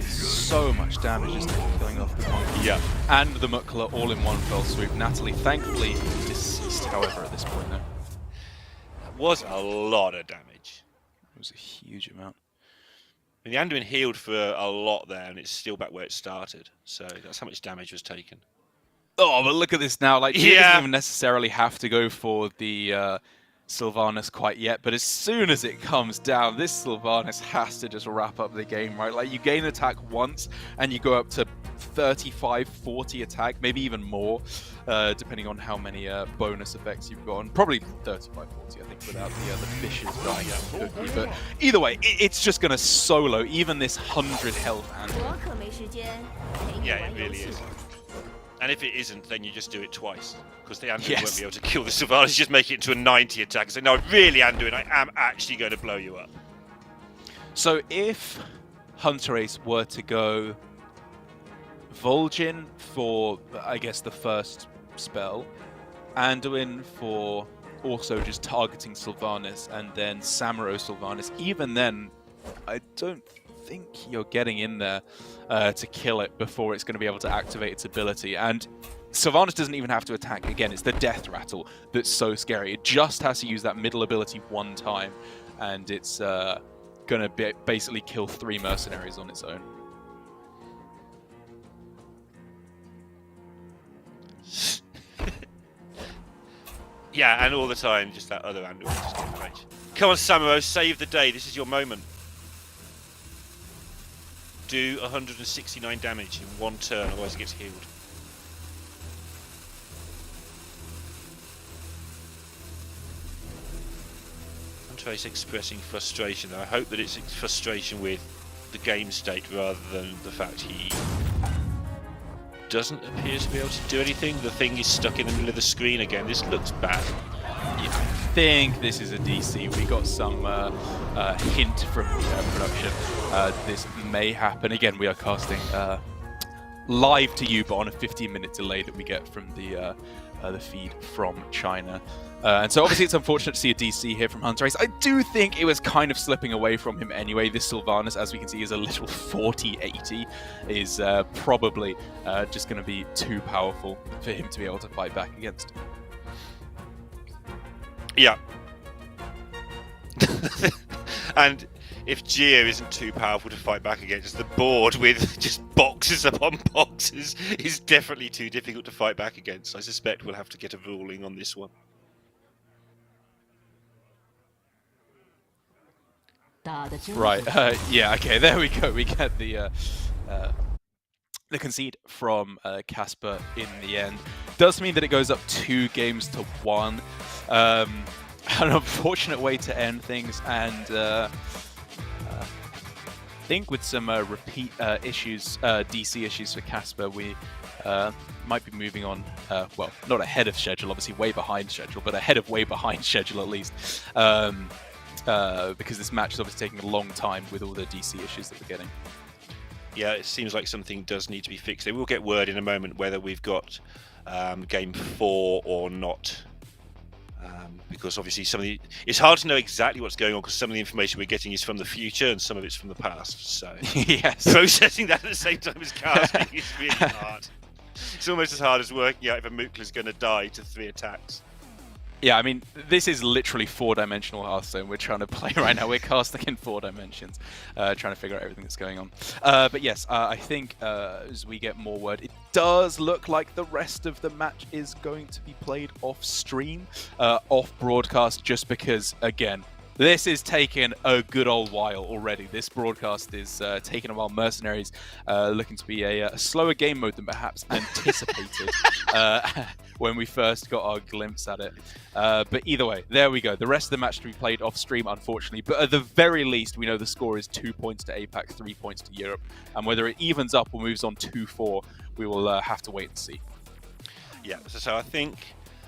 So much damage just killing off the monkey. Yeah. And the Mukla all in one fell swoop. Natalie, thankfully, deceased, however, at this point, though. That was a lot of damage. It was a huge amount. I mean, the Anduin healed for a lot there, and it's still back where it started. So that's how much damage was taken. Oh, but look at this now. Like, he Yeah. doesn't even necessarily have to go for the Sylvanas quite yet, but as soon as it comes down, this Sylvanas has to just wrap up the game, right? Like, you gain attack once, and you go up to 35, 40 attack, maybe even more, depending on how many bonus effects you've got. And probably 35, 40, I think, without the fishes dying out quickly. But either way, it's just going to solo even this 100 health Anduin. Yeah, it really is. And if it isn't, then you just do it twice. Because the Anduin Yes. won't be able to kill the Sylvanas, just make it into a 90 attack and say, no, really, Anduin, I am actually going to blow you up. So if Hunter-Ace were to go Vol'jin for, I guess, the first spell, Anduin for also just targeting Sylvanas, and then Samuro Sylvanas, even then, I don't think you're getting in there to kill it before it's going to be able to activate its ability. And Sylvanas doesn't even have to attack. Again, it's the death rattle that's so scary. It just has to use that middle ability one time, and it's going to basically kill 3 mercenaries on its own. Yeah, and all the time, just that other Anduin just getting rage. Come on, Samuro, save the day. This is your moment. Do 169 damage in one turn, otherwise it gets healed. Hunter-Ace expressing frustration. I hope that it's frustration with the game state rather than the fact he doesn't appear to be able to do anything. The thing is stuck in the middle of the screen again. This looks bad. Yeah, I think this is a DC. We got some hint from production. This may happen. Again, we are casting live to you, but on a 15-minute delay that we get from the feed from China. And so obviously it's unfortunate to see a DC here from Hunter-Ace. I do think it was kind of slipping away from him anyway. This Sylvanas, as we can see, is a little 40-80, is probably just going to be too powerful for him to be able to fight back against. Yeah. And if Gia isn't too powerful to fight back against, the board with just boxes upon boxes is definitely too difficult to fight back against. I suspect we'll have to get a ruling on this one. Right, yeah, okay, there we go. We get the concede from Casper in the end. Does mean that it goes up 2 games to 1. An unfortunate way to end things, and think with some repeat issues, DC issues for Casper, we might be moving on, well, not ahead of schedule, obviously way behind schedule, but ahead of way behind schedule at least. Because this match is obviously taking a long time with all the DC issues that we're getting. Yeah, it seems like something does need to be fixed. They will get word in a moment whether we've got game 4 or not. Because obviously it's hard to know exactly what's going on because some of the information we're getting is from the future and some of it's from the past. So yes, processing that at the same time as casting is really hard. It's almost as hard as working out if a Mookla's going to die to 3 attacks. Yeah, I mean, this is literally 4-dimensional Hearthstone we're trying to play right now. We're casting in 4 dimensions, trying to figure out everything that's going on. But yes, I think as we get more word, it does look like the rest of the match is going to be played off stream, off broadcast, just because, again, this is taking a good old while already. This broadcast is taking a while. Mercenaries looking to be a slower game mode than perhaps anticipated when we first got our glimpse at it. But either way, there we go. The rest of the match to be played off stream, unfortunately. But at the very least, we know the score is 2 points to APAC, 3 points to Europe. And whether it evens up or moves on 2-4, we will have to wait and see. Yeah, so I think...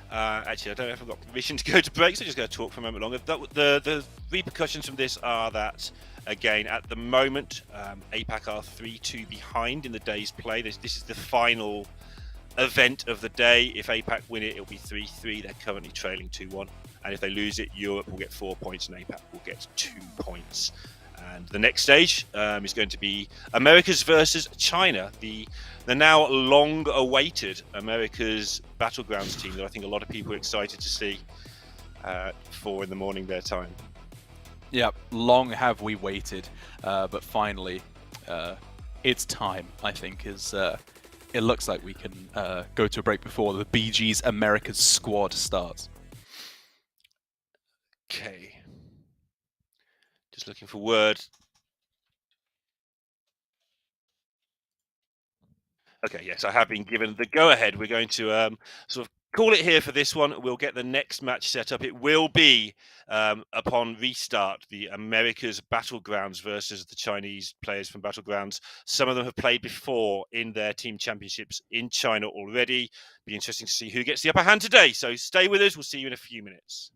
actually, I don't know if I've got permission to go to break, so I'm just going to talk for a moment longer. The repercussions from this are that, again, at the moment, APAC are 3-2 behind in the day's play. This is the final event of the day. If APAC win it, it'll be 3-3. They're currently trailing 2-1. And if they lose it, Europe will get 4 points and APAC will get 2 points. And the next stage is going to be Americas versus China, the now long-awaited Americas Battlegrounds team that I think a lot of people are excited to see 4 in the morning their time. Yeah, long have we waited, but finally, it's time, I think, is it looks like we can go to a break before the BG's Americas squad starts. Okay. Just looking for word. Okay, yes, I have been given the go-ahead. We're going to sort of call it here for this one. We'll get the next match set up. It will be, upon restart, the Americas Battlegrounds versus the Chinese players from Battlegrounds. Some of them have played before in their team championships in China already. Be interesting to see who gets the upper hand today. So stay with us. We'll see you in a few minutes.